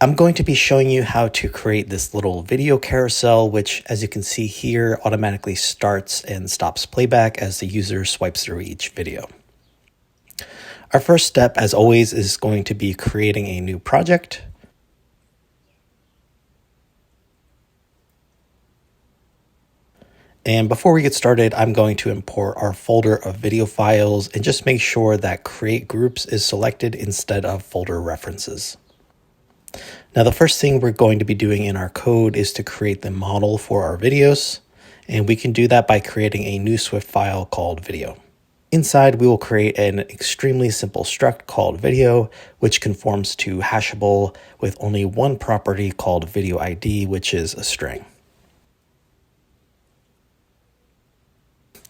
I'm going to be showing you how to create this little video carousel, which, as you can see here, automatically starts and stops playback as the user swipes through each video. Our first step, as always, is going to be creating a new project. And before we get started, I'm going to import our folder of video files and just make sure that Create Groups is selected instead of Folder References. Now, the first thing we're going to be doing in our code is to create the model for our videos, and we can do that by creating a new Swift file called video. Inside, we will create an extremely simple struct called video, which conforms to hashable with only one property called video ID, which is a string.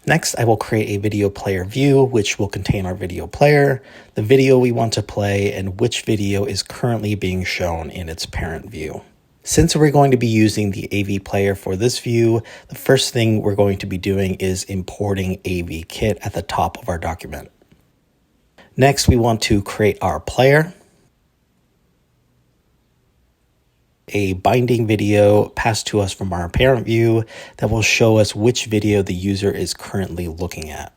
Next, I will create a video player view, which will contain our video player, the video we want to play, and which video is currently being shown in its parent view. Since we're going to be using the AV player for this view, the first thing we're going to be doing is importing AVKit at the top of our document. Next, we want to create our player, a binding video passed to us from our parent view that will show us which video the user is currently looking at,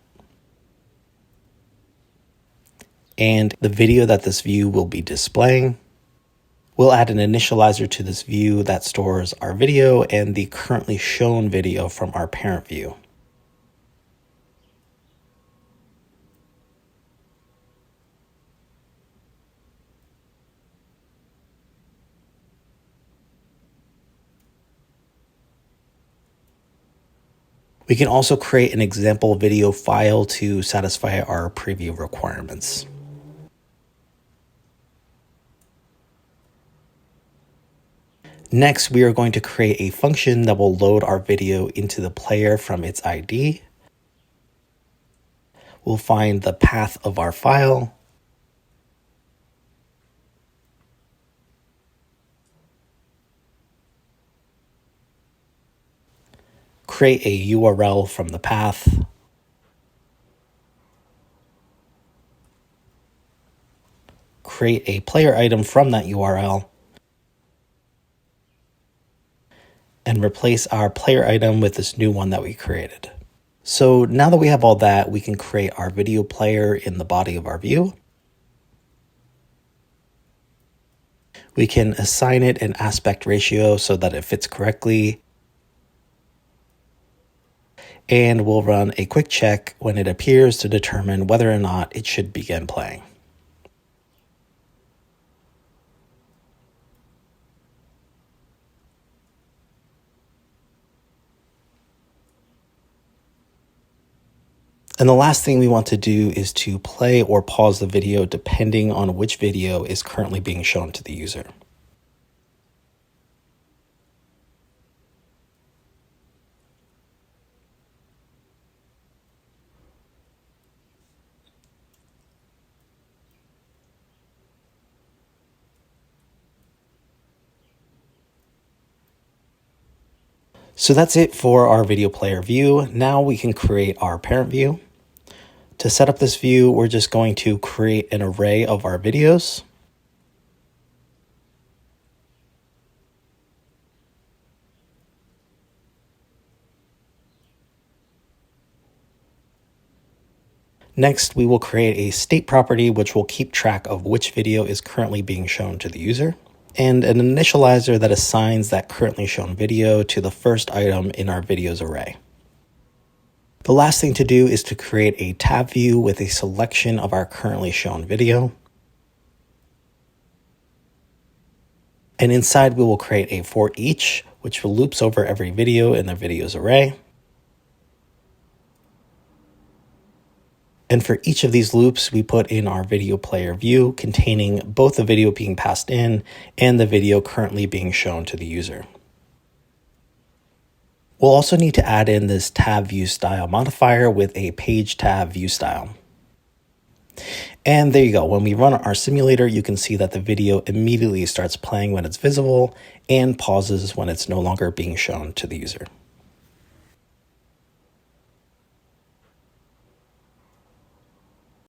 and the video that this view will be displaying. We'll add an initializer to this view that stores our video and the currently shown video from our parent view. We can also create an example video file to satisfy our preview requirements. Next, we are going to create a function that will load our video into the player from its ID. We'll find the path of our file, create a URL from the path, create a player item from that URL, and replace our player item with this new one that we created. So now that we have all that, we can create our video player in the body of our view. We can assign it an aspect ratio so that it fits correctly. And we'll run a quick check when it appears to determine whether or not it should begin playing. And the last thing we want to do is to play or pause the video depending on which video is currently being shown to the user. So that's it for our video player view. Now we can create our parent view. To set up this view, we're just going to create an array of our videos. Next, we will create a state property which will keep track of which video is currently being shown to the user, and an initializer that assigns that currently shown video to the first item in our videos array. The last thing to do is to create a tab view with a selection of our currently shown video. And inside we will create a for each, which loops over every video in the videos array. And for each of these loops, we put in our video player view containing both the video being passed in and the video currently being shown to the user. We'll also need to add in this tab view style modifier with a page tab view style. And there you go. When we run our simulator, you can see that the video immediately starts playing when it's visible and pauses when it's no longer being shown to the user.